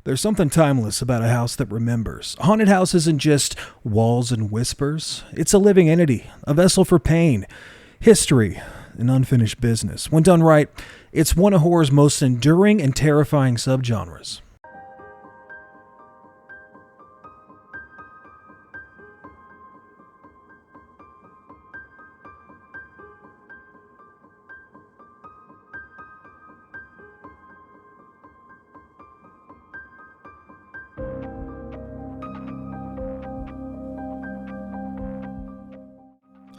There's something timeless about a house that remembers. A haunted house isn't just walls and whispers. It's a living entity, a vessel for pain, history, and unfinished business. When done right, it's one of horror's most enduring and terrifying subgenres.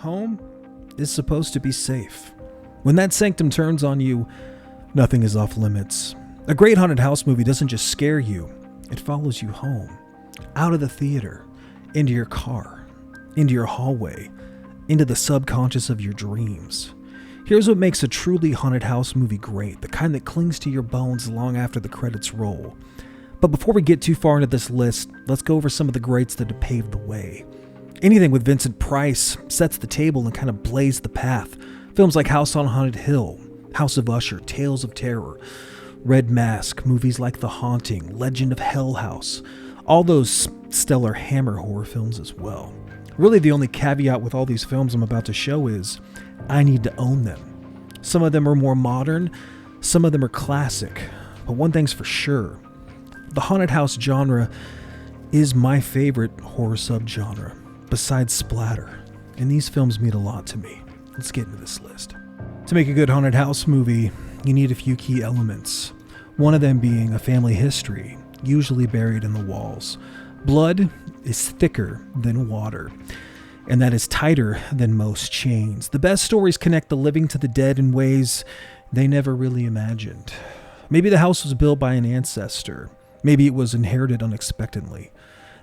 Home is supposed to be safe. When that sanctum turns on you, nothing is off limits. A great haunted house movie doesn't just scare you, it follows you home. Out of the theater, into your car, into your hallway, into the subconscious of your dreams. Here's what makes a truly haunted house movie great, the kind that clings to your bones long after the credits roll. But before we get too far into this list, let's go over some of the greats that have paved the way. Anything with Vincent Price sets the table and kind of blazed the path. Films like House on Haunted Hill, House of Usher, Tales of Terror, Red Mask, movies like The Haunting, Legend of Hell House, all those stellar Hammer horror films as well. Really the only caveat with all these films I'm about to show is, I need to own them. Some of them are more modern, some of them are classic, but one thing's for sure, the haunted house genre is my favorite horror subgenre. Besides splatter, and these films mean a lot to me. Let's get into this list. To make a good haunted house movie, you need a few key elements. One of them being a family history, usually buried in the walls. Blood is thicker than water, and that is tighter than most chains. The best stories connect the living to the dead in ways they never really imagined. Maybe the house was built by an ancestor. Maybe it was inherited unexpectedly.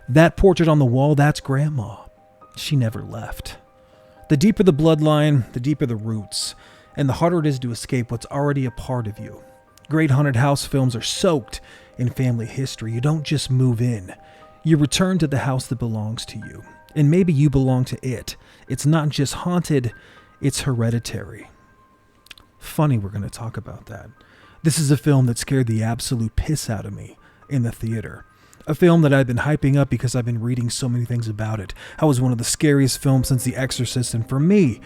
That portrait on the wall, that's Grandma. She never left. The deeper the bloodline, the deeper the roots, and the harder it is to escape what's already a part of you. Great haunted house films are soaked in family history. You don't just move in. You return to the house that belongs to you. And maybe you belong to it. It's not just haunted, it's hereditary. Funny we're going to talk about that. This is a film that scared the absolute piss out of me in the theater. A film that I've been hyping up because I've been reading so many things about it. How it was one of the scariest films since The Exorcist, and for me,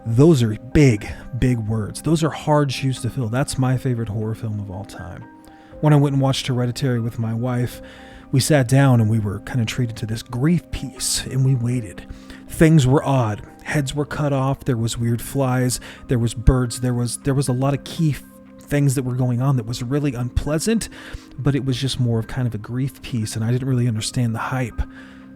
those are big, big words. Those are hard shoes to fill. That's my favorite horror film of all time. When I went and watched Hereditary with my wife, we sat down and we were kind of treated to this grief piece, and we waited. Things were odd. Heads were cut off. There was weird flies. There was birds. There was a lot of key things that were going on that was really unpleasant, but it was just more of kind of a grief piece, and I didn't really understand the hype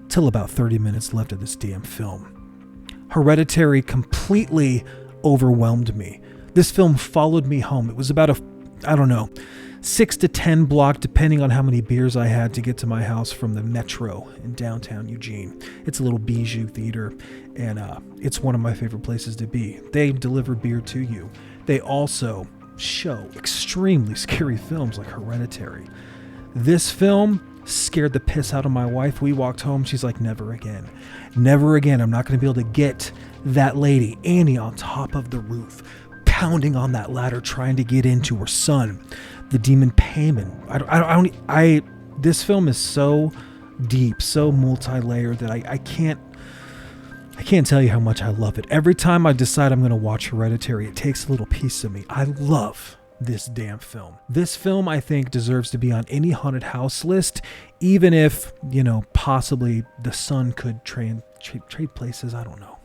till about 30 minutes left of this damn film. Hereditary completely overwhelmed me. This film followed me home. It was about 6 to 10 block, depending on how many beers I had to get to my house from the Metro in downtown Eugene. It's a little bijou theater, and it's one of my favorite places to be. They deliver beer to you. They also show extremely scary films like Hereditary. This film scared the piss out of my wife. We walked home. She's like, never again. Never again. I'm not going to be able to get that lady, Annie, on top of the roof, pounding on that ladder, trying to get into her son, the demon Payman. This film is so deep, so multi-layered that I can't tell you how much I love it. Every time I decide I'm going to watch Hereditary, it takes a little piece of me. I love this damn film. This film, I think, deserves to be on any haunted house list, even if, possibly the son could trade places. I don't know.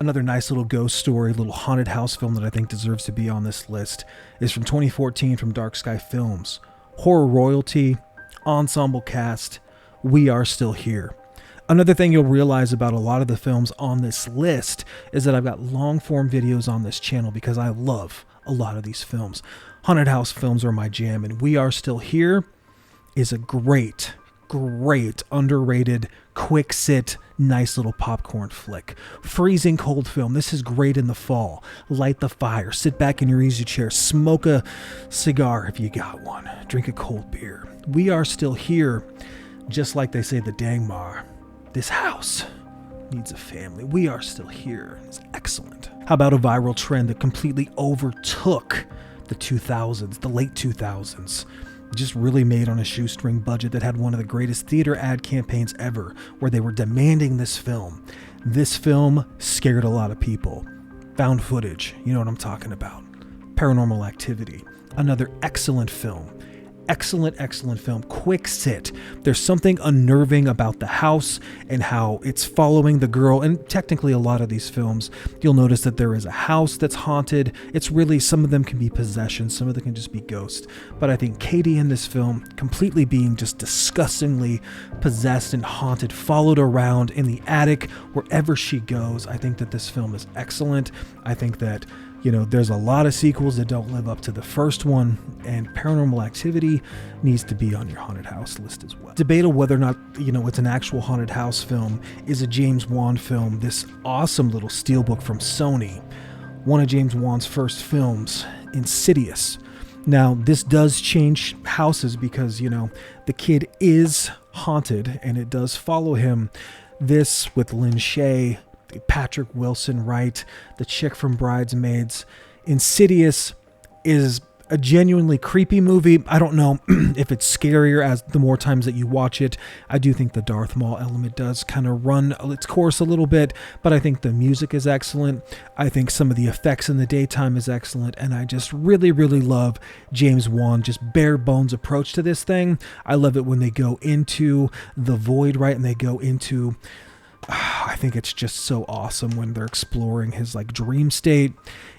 Another nice little ghost story, little haunted house film that I think deserves to be on this list is from 2014 from Dark Sky Films. Horror royalty, ensemble cast, We Are Still Here. Another thing you'll realize about a lot of the films on this list is that I've got long form videos on this channel because I love a lot of these films. Haunted house films are my jam, and We Are Still Here is a great, underrated, quick sit, nice little popcorn flick. Freezing cold film. This is great in the fall. Light the fire, sit back in your easy chair, smoke a cigar if you got one, drink a cold beer. We Are Still Here, just like they say the Dangmar. This house needs a family. We Are Still Here. It's excellent. How about a viral trend that completely overtook the 2000s, the late 2000s? just really made on a shoestring budget that had one of the greatest theater ad campaigns ever, where they were demanding this film. This film scared a lot of people. Found footage, you know what I'm talking about. Paranormal Activity, another excellent film. Excellent film. Quick sit. There's something unnerving about the house and how it's following the girl. And technically a lot of these films, you'll notice that there is a house that's haunted. It's really, some of them can be possession, some of them can just be ghosts. But I think Katie in this film, completely being just disgustingly possessed and haunted, followed around in the attic wherever she goes. I think that this film is excellent. I think that there's a lot of sequels that don't live up to the first one, and Paranormal Activity needs to be on your haunted house list as well. Debate on whether or not, it's an actual haunted house film is a James Wan film, this awesome little steelbook from Sony, one of James Wan's first films, Insidious. Now, this does change houses because, the kid is haunted, and it does follow him. This with Lynn Shay, Patrick Wilson Wright, the chick from Bridesmaids. Insidious is a genuinely creepy movie. I don't know if it's scarier as the more times that you watch it. I do think the Darth Maul element does kind of run its course a little bit, but I think the music is excellent. I think some of the effects in the daytime is excellent, and I just really love James Wan, just bare bones approach to this thing. I love it when they go into the void, right, and they go into... I think it's just so awesome when they're exploring his dream state.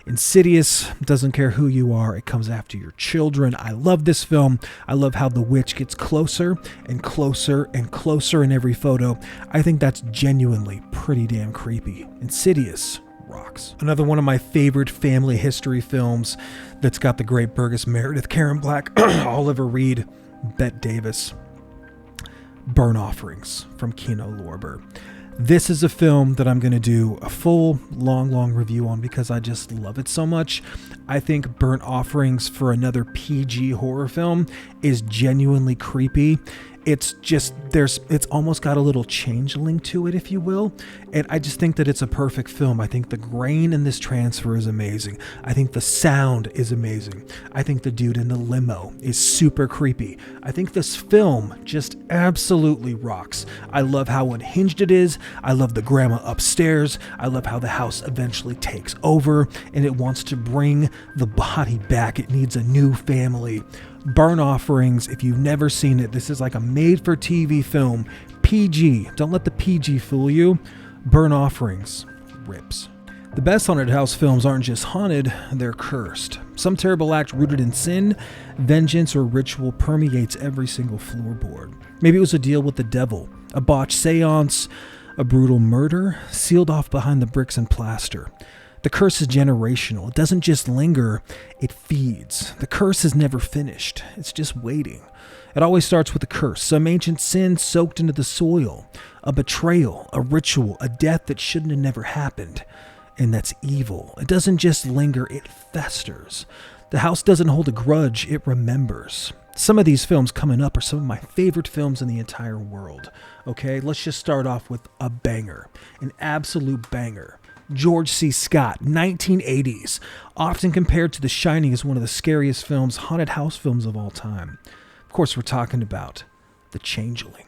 Insidious doesn't care who you are. It comes after your children. I love this film. I love how the witch gets closer and closer and closer in every photo. I think that's genuinely pretty damn creepy. Insidious rocks. Another one of my favorite family history films that's got the great Burgess Meredith, Karen Black, Oliver Reed, Bette Davis. Burn Offerings from Kino Lorber. This is a film that I'm going to do a full, long review on because I just love it so much. I think Burnt Offerings, for another PG horror film, is genuinely creepy. It's just, it's almost got a little Changeling to it, if you will. And I just think that it's a perfect film. I think the grain in this transfer is amazing. I think the sound is amazing. I think the dude in the limo is super creepy. I think this film just absolutely rocks. I love how unhinged it is. I love the grandma upstairs. I love how the house eventually takes over and it wants to bring the body back. It needs a new family. Burn Offerings, if you've never seen it, this is like a made-for-TV film. PG. Don't let the PG fool you. Burn Offerings rips. The best haunted house films aren't just haunted, they're cursed. Some terrible act rooted in sin, vengeance, or ritual permeates every single floorboard. Maybe it was a deal with the devil, a botched seance, a brutal murder, sealed off behind the bricks and plaster. The curse is generational. It doesn't just linger, it feeds. The curse is never finished. It's just waiting. It always starts with a curse, some ancient sin soaked into the soil, a betrayal, a ritual, a death that shouldn't have never happened. And that's evil. It doesn't just linger, it festers. The house doesn't hold a grudge, it remembers. Some of these films coming up are some of my favorite films in the entire world. Okay, let's just start off with a banger, an absolute banger. George C. Scott, 1980s, often compared to The Shining as one of the scariest films, haunted house films of all time. Of course, we're talking about The Changeling.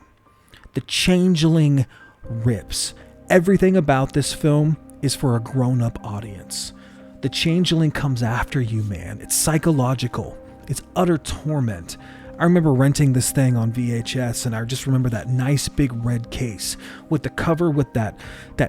The Changeling rips. Everything about this film is for a grown-up audience. The Changeling comes after you, man. It's psychological. It's utter torment. I remember renting this thing on VHS, and I just remember that nice big red case with the cover with that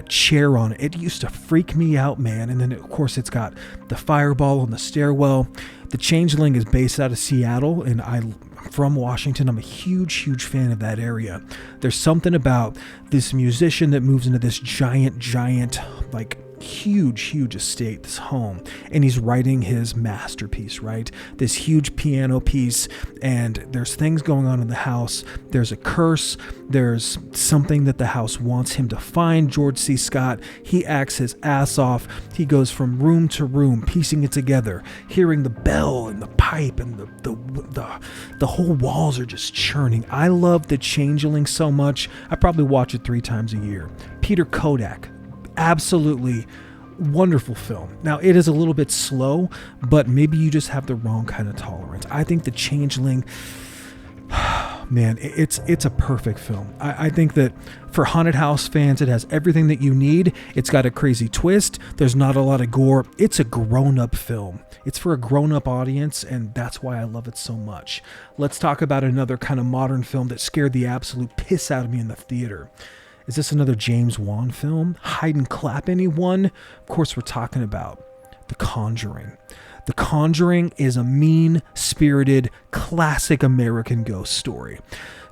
chair on it. It used to freak me out, man. And then, of course, it's got the fireball on the stairwell. The Changeling is based out of Seattle, and I'm from Washington. I'm a huge fan of that area. There's something about this musician that moves into this giant, like, huge estate, this home, and he's writing his masterpiece, right? This huge piano piece, and there's things going on in the house. There's a curse. There's something that the house wants him to find. George C. Scott, he acts his ass off. He goes from room to room, piecing it together, hearing the bell and the pipe, and the whole walls are just churning. I love The Changeling so much. I probably watch it 3 times a year. Peter Kodak, absolutely Wonderful film. Now, it is a little bit slow, but maybe you just have the wrong kind of tolerance. I think The Changeling, man, it's a perfect film. I think that for haunted house fans, it has everything that you need. It's got a crazy twist. There's not a lot of gore. It's a grown-up film. It's for a grown-up audience, and that's why I love it so much. Let's talk about another kind of modern film that scared the absolute piss out of me in the theater. Is this another James Wan film? Hide and clap, anyone? Of course, we're talking about The Conjuring. The Conjuring is a mean-spirited, classic American ghost story.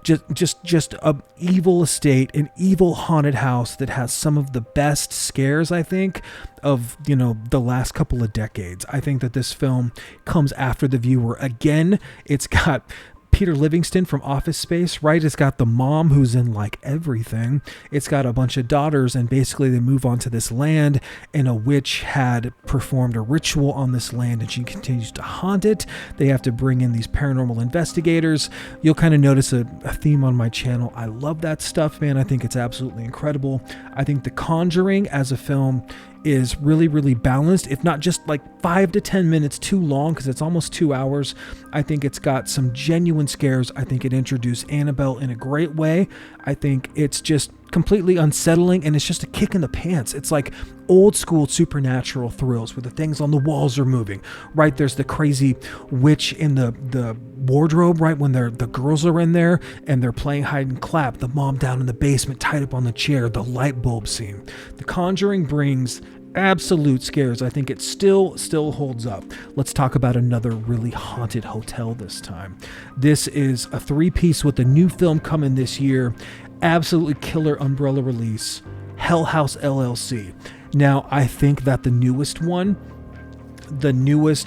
Just a evil estate, an evil haunted house that has some of the best scares, I think, of, the last couple of decades. I think that this film comes after the viewer. Again, it's got Peter Livingston from Office Space, right? It's got the mom who's in like everything. It's got a bunch of daughters, and basically they move onto this land, and a witch had performed a ritual on this land, and she continues to haunt it. They have to bring in these paranormal investigators. You'll kind of notice a theme on my channel. I love that stuff, man. I think it's absolutely incredible. I think The Conjuring as a film is really, really balanced, if not just like 5 to 10 minutes too long, because it's almost 2 hours. I think it's got some genuine scares. I think it introduced Annabelle in a great way. I think it's just completely unsettling, and it's just a kick in the pants. It's like old school supernatural thrills where the things on the walls are moving, right? There's the crazy witch in the wardrobe, right? When the girls are in there and they're playing hide and clap, the mom down in the basement tied up on the chair, the light bulb scene. The Conjuring brings absolute scares. I think it still holds up. Let's talk about another really haunted hotel this time. This is a 3-piece with a new film coming this year. Absolutely killer umbrella release, Hell House LLC. Now, I think that the newest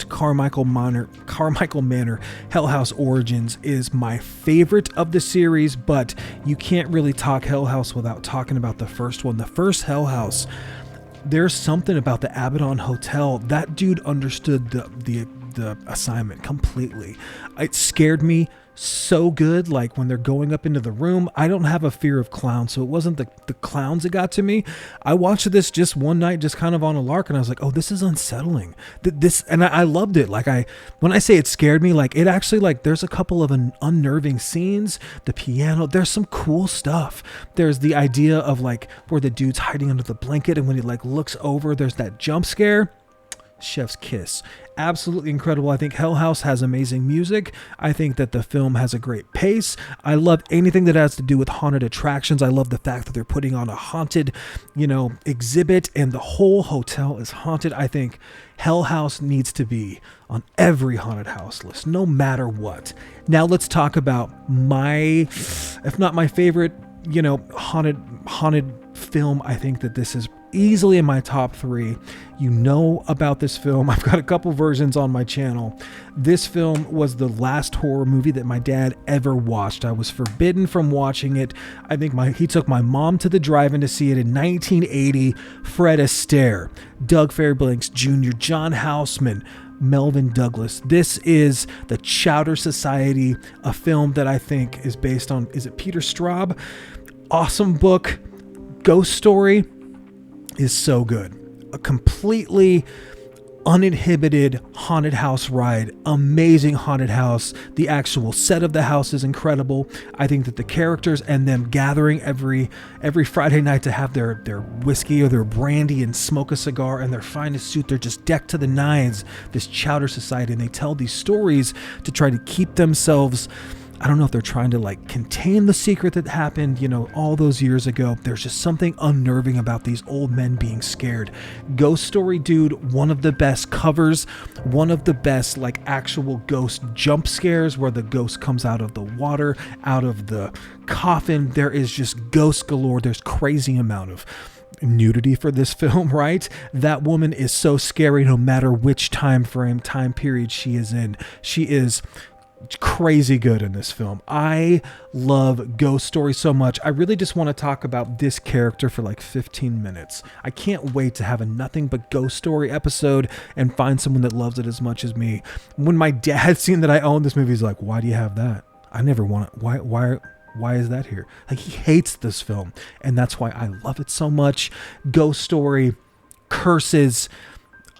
Carmichael Manor Hell House Origins is my favorite of the series, but you can't really talk Hell House without talking about the first one. The first Hell House, there's something about the Abaddon Hotel. That dude understood the assignment completely. It scared me so good. Like when they're going up into the room, I don't have a fear of clowns, so it wasn't the clowns that got to me. I watched this just one night, just kind of on a lark, and I was like, oh, this is unsettling. And I loved it. Like when I say it scared me, like it actually, like there's a couple of unnerving scenes. The piano, there's some cool stuff. There's the idea of like where the dude's hiding under the blanket, and when he like looks over, there's that jump scare. Chef's kiss. Absolutely incredible. I think Hell House has amazing music. I think that the film has a great pace. I love anything that has to do with haunted attractions. I love the fact that they're putting on a haunted, exhibit, and the whole hotel is haunted. I think Hell House needs to be on every haunted house list, no matter what. Now let's talk about if not my favorite, haunted film. I think that this is easily in my top 3. You know about this film. I've got a couple versions on my channel. This film was the last horror movie that my dad ever watched. I was forbidden from watching it. I think he took my mom to the drive-in to see it in 1980. Fred Astaire, Doug Fairbanks Jr., John Houseman, Melvin Douglas. This is The Chowder Society, a film that I think is based on, is it Peter Straub? Awesome book. Ghost story is so good. A completely uninhibited haunted house ride. Amazing haunted house. The actual set of the house is incredible. I think that the characters and them gathering every Friday night to have their whiskey or their brandy and smoke a cigar in their finest suit, they're just decked to the nines, this Chowder Society, and they tell these stories to try to keep themselves, I don't know if they're trying to like contain the secret that happened, all those years ago. There's just something unnerving about these old men being scared. Ghost story, dude, one of the best covers, one of the best like actual ghost jump scares where the ghost comes out of the water, out of the coffin. There is just ghost galore. There's crazy amount of nudity for this film, right? That woman is so scary no matter which time period she is in. She is crazy good in this film. I love ghost stories so much. I really just want to talk about this character for like 15 minutes. I can't wait to have a nothing but ghost story episode and find someone that loves it as much as me. When my dad seen that I own this movie, he's like, why do you have that? I never want it. Why is that here? Like, he hates this film, and that's why I love it so much. Ghost story, Curse is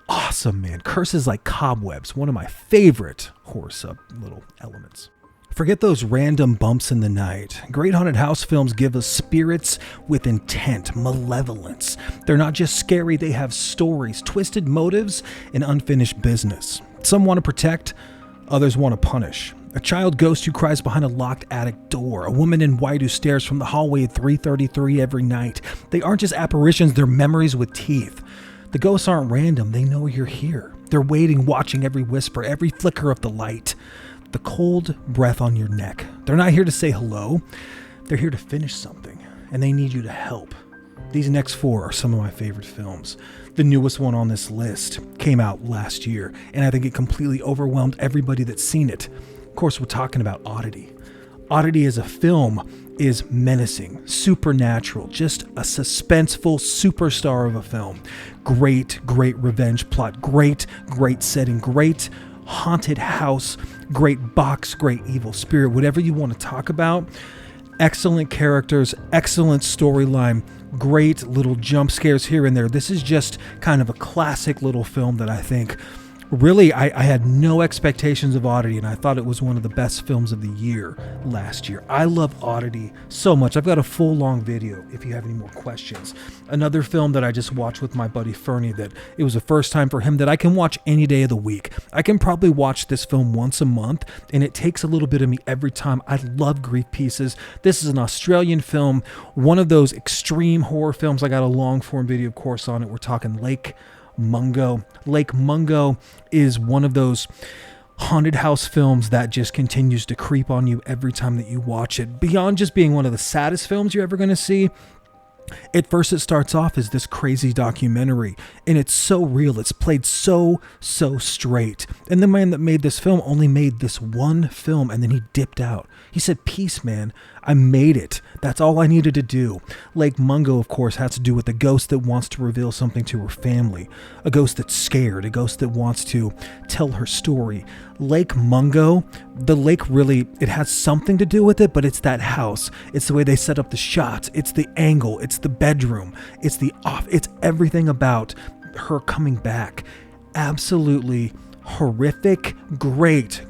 awesome, man. Curse is like cobwebs, one of my favorite horror sub little elements. Forget those random bumps in the night. Great haunted house films give us spirits with intent, malevolence. They're not just scary, they have stories, twisted motives, and unfinished business. Some want to protect, others want to punish. A child ghost who cries behind a locked attic door. A woman in white who stares from the hallway at 3:33 every night. They aren't just apparitions, they're memories with teeth. The ghosts aren't random, they know you're here. They're waiting, watching every whisper, every flicker of the light. The cold breath on your neck. They're not here to say hello. They're here to finish something, and they need you to help. These next 4 are some of my favorite films. The newest one on this list came out last year, and I think it completely overwhelmed everybody that's seen it. Of course, we're talking about Oddity. Oddity as a film is menacing, supernatural, just a suspenseful superstar of a film. Great revenge plot, great setting, great haunted house, great box, great evil spirit, whatever you want to talk about. Excellent characters, excellent storyline, great little jump scares here and there. This is just kind of a classic little film that I think really, I had no expectations of Oddity, and I thought it was one of the best films of the year last year. I love Oddity so much. I've got a full long video if you have any more questions. Another film that I just watched with my buddy Fernie, that it was the first time for him that I can watch any day of the week. I can probably watch this film once a month, and it takes a little bit of me every time. I love Grief Pieces. This is an Australian film, one of those extreme horror films. I got a long form video, of course, on it. We're talking Lake Mungo. Lake Mungo is one of those haunted house films that just continues to creep on you every time that you watch it. Beyond just being one of the saddest films you're ever going to see, at first it starts off as this crazy documentary, and it's so real. It's played so straight. And the man that made this film only made this one film, and then he dipped out. He said, "Peace, man. I made it. That's all I needed to do." Lake Mungo, of course, has to do with a ghost that wants to reveal something to her family, a ghost that's scared, a ghost that wants to tell her story. Lake Mungo, the lake really, it has something to do with it, but it's that house. It's the way they set up the shots. It's the angle. It's the bedroom. It's the off. It's everything about her coming back. Absolutely horrific, great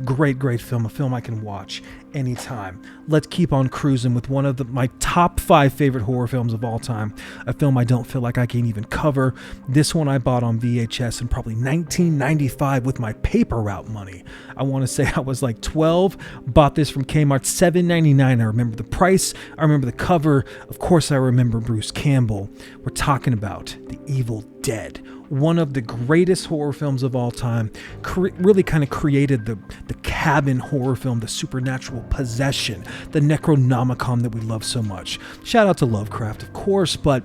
film, a film I can watch anytime. Let's keep on cruising with one of my top 5 favorite horror films of all time, a film I don't feel like I can even cover. This one I bought on VHS in probably 1995 with my paper route money. I want to say I was like 12, bought this from Kmart, $7.99. I remember the price, I remember the cover, of course I remember Bruce Campbell. We're talking about The Evil Dead, one of the greatest horror films of all time. Really kind of created the cabin horror film, the supernatural possession, the Necronomicon that we love so much. Shout out to Lovecraft, of course, but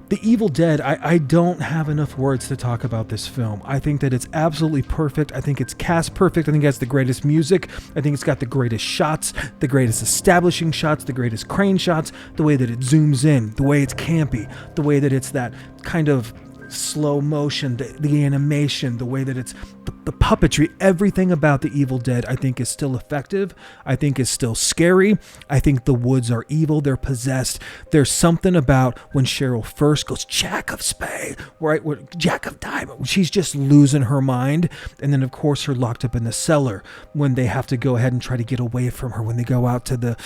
The Evil Dead, I don't have enough words to talk about this film. I think that it's absolutely perfect. I think it's cast perfect. I think it has the greatest music. I think it's got the greatest shots, the greatest establishing shots, the greatest crane shots, the way that it zooms in, the way it's campy, the way that it's that kind of slow motion, the animation, the way that it's the puppetry, everything about The Evil Dead I think is still effective. I think is still scary. I think the woods are evil. They're possessed. There's something about when Cheryl first goes, "Jack of Spade," right? Jack of Diamond. She's just losing her mind. And then of course her locked up in the cellar when they have to go ahead and try to get away from her when they go out to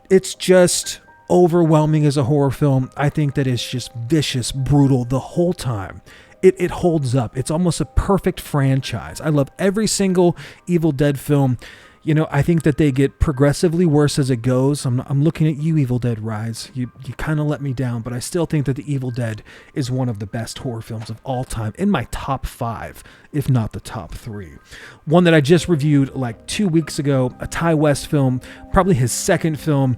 it's just overwhelming as a horror film. I think that it's just vicious, brutal the whole time. It holds up. It's almost a perfect franchise. I love every single Evil Dead film. You know, I think that they get progressively worse as it goes. I'm looking at you, Evil Dead Rise. You kind of let me down, but I still think that The Evil Dead is one of the best horror films of all time, in my top 5, if not the top 3. One that I just reviewed like 2 weeks ago, a Ty West film, probably his second film,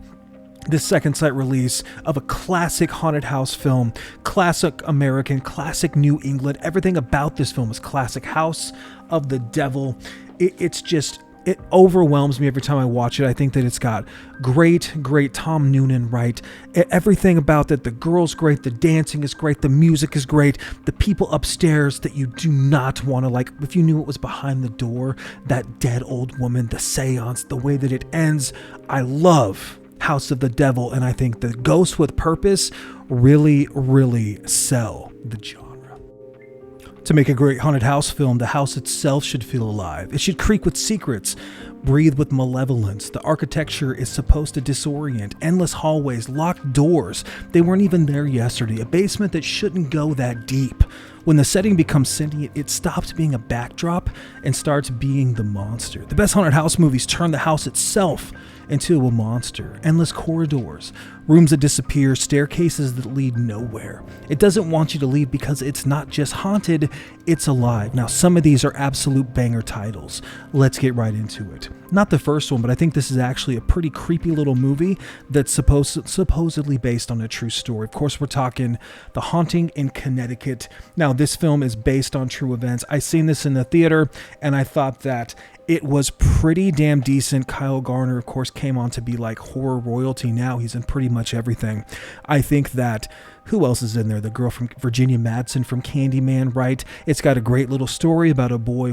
this second sight release of a classic haunted house film, classic American, classic New England. Everything about this film is classic. House of the Devil. It overwhelms me every time I watch it. I think that it's got great Tom Noonan, right? Everything about it. The girl's great. The dancing is great. The music is great. The people upstairs that you do not want to like. If you knew it was behind the door, that dead old woman, the seance, the way that it ends. I love House of the Devil, and I think the Ghosts with Purpose really sell the genre. To make a great haunted house film, the house itself should feel alive. It should creak with secrets, breathe with malevolence. The architecture is supposed to disorient. Endless hallways, locked doors. They weren't even there yesterday. A basement that shouldn't go that deep. When the setting becomes sentient, it stops being a backdrop and starts being the monster. The best haunted house movies turn the house itself into a monster. Endless corridors, rooms that disappear, staircases that lead nowhere. It doesn't want you to leave because it's not just haunted, it's alive. Now, some of these are absolute banger titles. Let's get right into it. Not the first one, but I think this is actually a pretty creepy little movie that's supposedly based on a true story. Of course, we're talking The Haunting in Connecticut. Now, this film is based on true events. I seen this in the theater, and I thought that it was pretty damn decent. Kyle Garner, of course, came on to be like horror royalty now. He's in pretty much everything. I think that, who else is in there? The girl from Virginia Madsen from Candyman, right? It's got a great little story about a boy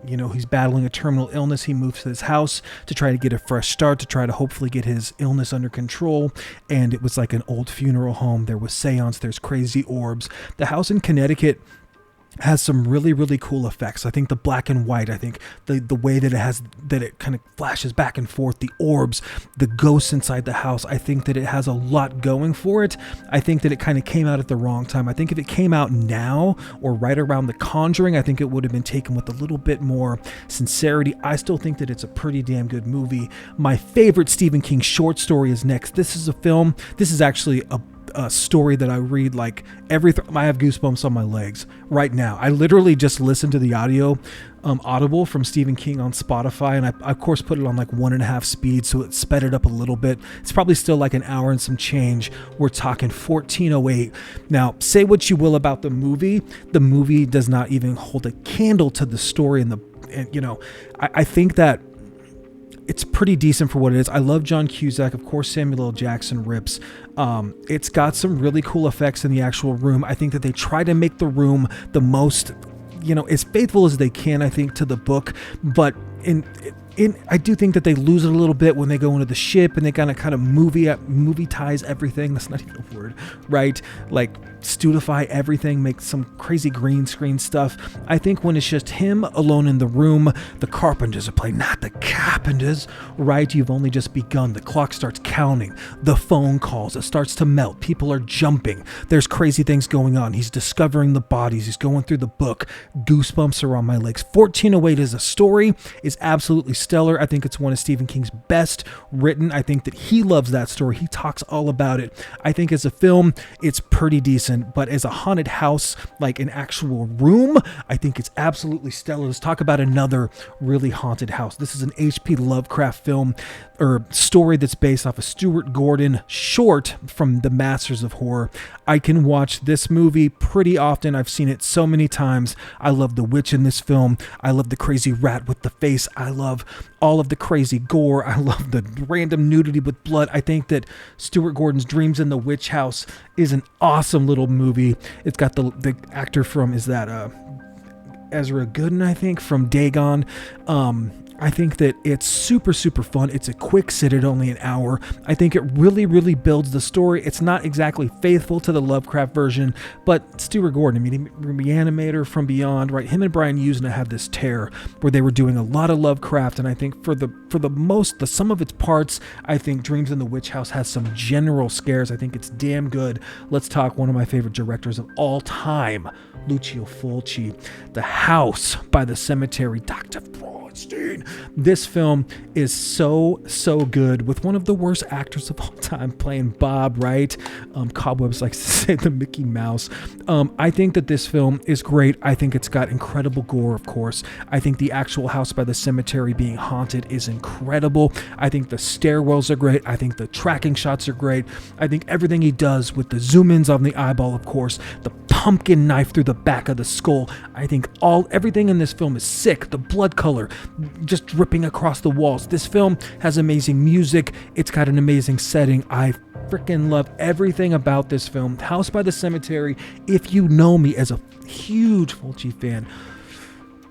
he's battling a terminal illness. He moves to this house to try to get a fresh start, to try to hopefully get his illness under control. And it was like an old funeral home. There was seance, there's crazy orbs. The house in Connecticut has some really, really cool effects. I think the black and white, I think the way that it kind of flashes back and forth, the orbs, the ghosts inside the house, I think that it has a lot going for it. I think that it kind of came out at the wrong time. I think if it came out now or right around The Conjuring, I think it would have been taken with a little bit more sincerity. I still think that it's a pretty damn good movie. My favorite Stephen King short story is next. This is actually a story that I read like I have goosebumps on my legs right now. I literally just listened to the Audible from Stephen King on Spotify, and I of course put it on like 1.5 speed, so it sped it up a little bit. It's probably still like an hour and some change. We're talking 1408. Now, say what you will about the movie does not even hold a candle to the story, and I think that it's pretty decent for what it is. I love John Cusack. Of course, Samuel L. Jackson rips. It's got some really cool effects in the actual room. I think that they try to make the room the most, as faithful as they can, I think, to the book. But I do think that they lose it a little bit when they go into the ship and they kind of movie ties everything. That's not even a word, right? Like studify everything, make some crazy green screen stuff. I think when it's just him alone in the room, the carpenters are playing, not the carpenters, right? You've only just begun. The clock starts counting. The phone calls. It starts to melt. People are jumping. There's crazy things going on. He's discovering the bodies. He's going through the book. Goosebumps are on my legs. 1408 as a story is absolutely stellar. I think it's one of Stephen King's best written. I think that he loves that story. He talks all about it. I think as a film, it's pretty decent, but as a haunted house, like an actual room, I think it's absolutely stellar. Let's talk about another really haunted house. This is an H.P. Lovecraft film or story that's based off a Stuart Gordon short from the Masters of Horror. I can watch this movie pretty often. I've seen it so many times. I love the witch in this film. I love the crazy rat with the face. I love all of the crazy gore. I love the random nudity with blood. I think that Stuart Gordon's Dreams in the Witch House is an awesome little movie. It's got the actor from, is that Ezra Gooden, I think, from Dagon. I think that it's super, super fun. It's a quick sit at only an hour. I think it really, really builds the story. It's not exactly faithful to the Lovecraft version, but Stuart Gordon, Reanimator, From Beyond, right? Him and Brian Usna had this tear where they were doing a lot of Lovecraft, and I think for the sum of its parts, I think Dreams in the Witch House has some general scares. I think it's damn good. Let's talk one of my favorite directors of all time, Lucio Fulci. The House by the Cemetery, Dr. Broadstein. This film is so good, with one of the worst actors of all time playing Bob, right? Cobwebs likes to say the Mickey Mouse. I think that this film is great. I think it's got incredible gore, of course. I think the actual house by the cemetery being haunted is incredible. I think the stairwells are great. I think the tracking shots are great. I think everything he does with the zoom-ins on the eyeball, of course, the pumpkin knife through the back of the skull. I think everything in this film is sick. The blood color just dripping across the walls. This film has amazing music. It's got an amazing setting. I freaking love everything about this film. House by the Cemetery, if you know me as a huge Fulci fan,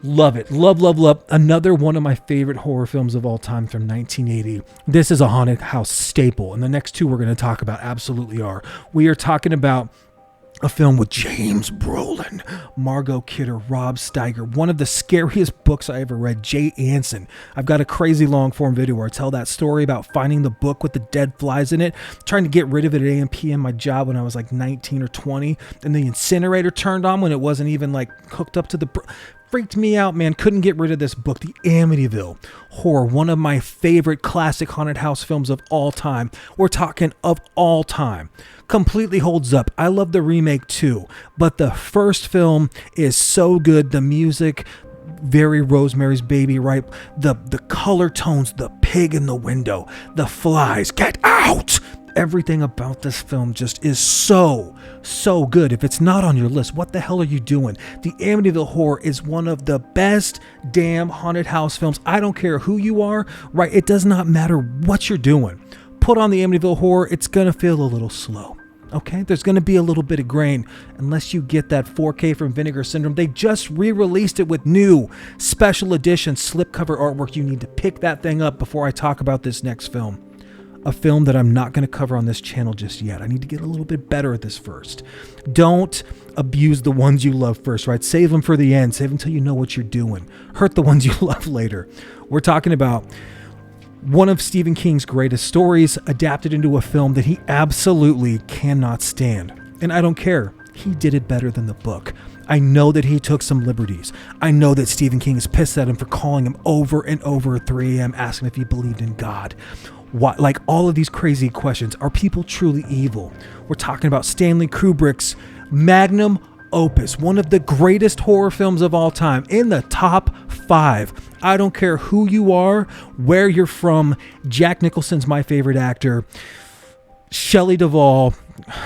love it. Love. Another one of my favorite horror films of all time from 1980. This is a haunted house staple, and the next two we're going to talk about absolutely are. We are talking about A film with James Brolin, Margot Kidder, Rob Steiger, one of the scariest books I ever read, Jay Anson. I've got a crazy long form video where I tell that story about finding the book with the dead flies in it, trying to get rid of it at A&P in my job when I was like 19 or 20, and the incinerator turned on when it wasn't even like hooked up to the... Freaked me out, man. Couldn't get rid of this book. The Amityville Horror, one of my favorite classic haunted house films of all time. We're talking of all time. Completely holds up. I love the remake too, but the first film is so good. The music, very Rosemary's Baby, right? The color tones, the pig in the window, the flies, get out! Everything about this film just is so good. If it's not on your list, what the hell are you doing? The Amityville Horror is one of the best damn haunted house films. I don't care who you are, right? It does not matter what you're doing. Put on the Amityville Horror, it's going to feel a little slow. Okay, there's going to be a little bit of grain unless you get that 4K from Vinegar Syndrome. They just re-released it with new special edition slipcover artwork. You need to pick that thing up before I talk about this next film. A film that I'm not going to cover on this channel just yet. I need to get a little bit better at this first. Don't abuse the ones you love first, right? Save them for the end. Save them until you know what you're doing. Hurt the ones you love later. We're talking about one of Stephen King's greatest stories adapted into a film that he absolutely cannot stand. And I don't care. He did it better than the book. I know that he took some liberties. I know that Stephen King is pissed at him for calling him over and over at 3 a.m. asking if he believed in God. What, like all of these crazy questions. Are people truly evil? We're talking about Stanley Kubrick's magnum opus, one of the greatest horror films of all time, in the top 5. I don't care who you are, where you're from. Jack Nicholson's my favorite actor. Shelley Duvall,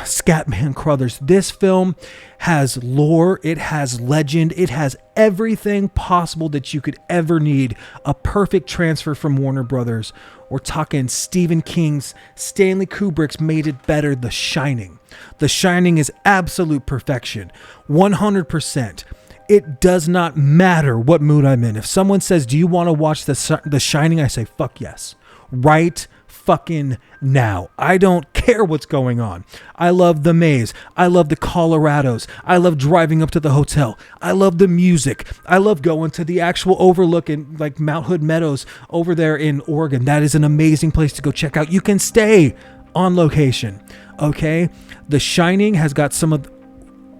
Scatman Crothers. This film has lore, it has legend, it has everything possible that you could ever need. A perfect transfer from Warner Brothers. We're talking Stephen King's, Stanley Kubrick's made it better, The Shining. The Shining is absolute perfection, 100%. It does not matter what mood I'm in. If someone says, do you want to watch The Shining? I say, fuck yes. Right fucking now. I don't care what's going on. I love the maze. I love the Colorados. I love driving up to the hotel. I love the music. I love going to the actual overlook in like Mount Hood Meadows over there in Oregon. That is an amazing place to go check out. You can stay on location. Okay? The Shining has got some of...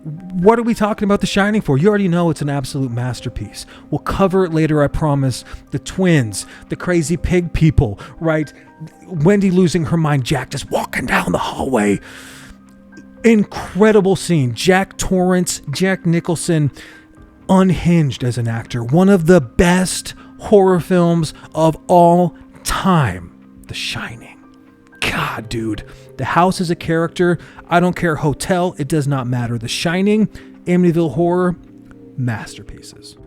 What are we talking about The Shining for? You already know it's an absolute masterpiece. We'll cover it later, I promise. The twins, the crazy pig people, right? Wendy losing her mind, Jack just walking down the hallway. Incredible scene. Jack Torrance, Jack Nicholson, unhinged as an actor. One of the best horror films of all time. The Shining. God, dude. The house is a character. I don't care. Hotel, it does not matter. The Shining, Amityville Horror, masterpieces.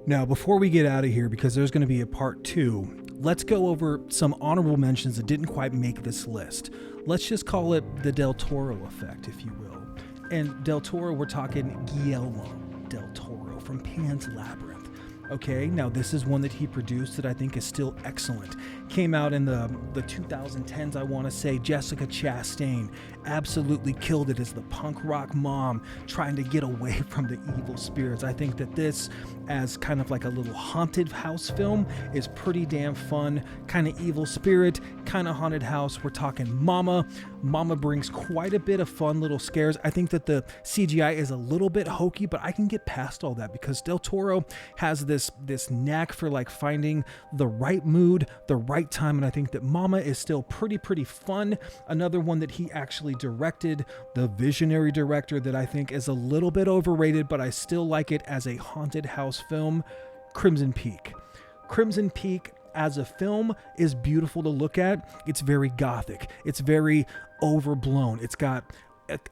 Now, before we get out of here, because there's going to be a part 2, let's go over some honorable mentions that didn't quite make this list. Let's just call it the Del Toro effect, if you will. And Del Toro, we're talking Guillermo del Toro from Pan's Labyrinth. Okay, now this is one that he produced that I think is still excellent. Came out in the 2010s, I want to say. Jessica Chastain absolutely killed it as the punk rock mom trying to get away from the evil spirits. I think that this, as kind of like a little haunted house film, is pretty damn fun. Kind of evil spirit, kind of haunted house. We're talking Mama. Mama brings quite a bit of fun little scares. I think that the CGI is a little bit hokey, but I can get past all that because Del Toro has this knack for like finding the right mood, the right time, and I think that Mama is still pretty fun. Another one that he actually directed, the visionary director that I think is a little bit overrated, but I still like it as a haunted house film, Crimson Peak. Crimson Peak as a film is beautiful to look at. It's very gothic. It's very overblown. It's got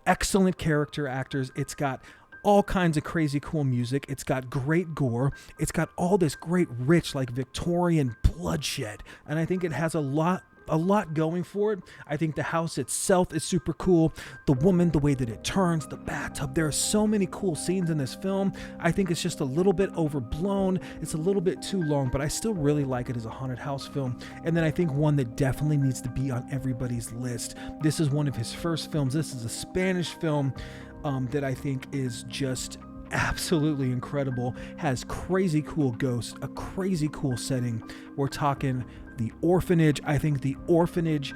excellent character actors. It's got all kinds of crazy cool music. It's got great gore. It's got all this great rich like Victorian bloodshed. And I think it has a lot going for it. I think the house itself is super cool. The woman, the way that it turns, the bathtub. There are so many cool scenes in this film. I think it's just a little bit overblown. It's a little bit too long, but I still really like it as a haunted house film. And then I think one that definitely needs to be on everybody's list. This is one of his first films. This is a Spanish film. that I think is just absolutely incredible. Has crazy cool ghosts, a crazy cool setting. We're talking The Orphanage. I think The Orphanage,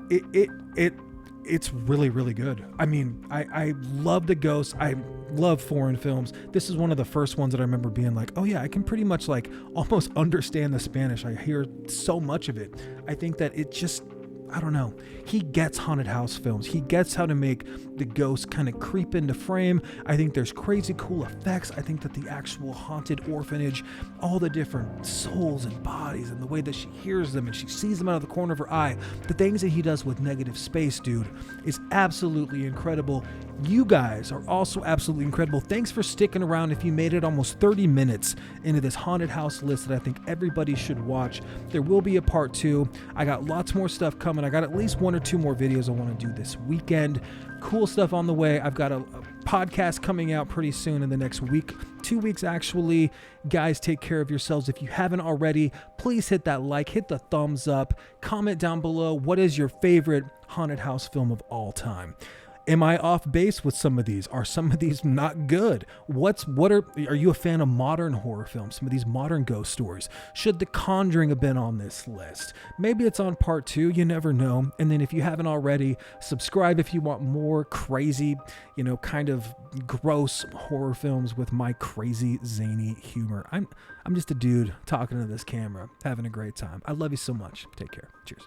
it's really, really good. I mean, I love the ghosts. I love foreign films. This is one of the first ones that I remember being like, oh yeah, I can pretty much like almost understand the Spanish. I hear so much of it. I think that it just, I don't know. He gets haunted house films. He gets how to make the ghosts kind of creep into frame. I think there's crazy cool effects. I think that the actual haunted orphanage, all the different souls and bodies and the way that she hears them and she sees them out of the corner of her eye, the things that he does with negative space, dude, is absolutely incredible. You guys are also absolutely incredible. Thanks for sticking around. If you made it almost 30 minutes into this haunted house list that I think everybody should watch, there will be a part 2. I got lots more stuff coming. I got at least 1 or 2 more videos I want to do this weekend. Cool stuff on the way. I've got a podcast coming out pretty soon in the next week, 2 weeks actually. Guys, take care of yourselves. If you haven't already, please hit that like, hit the thumbs up, comment down below. What is your favorite haunted house film of all time? Am I off base with some of these? Are some of these not good? Are you a fan of modern horror films? Some of these modern ghost stories? Should The Conjuring have been on this list? Maybe it's on part 2, you never know. And then if you haven't already, subscribe if you want more crazy, kind of gross horror films with my crazy zany humor. I'm just a dude talking to this camera, having a great time. I love you so much. Take care. Cheers.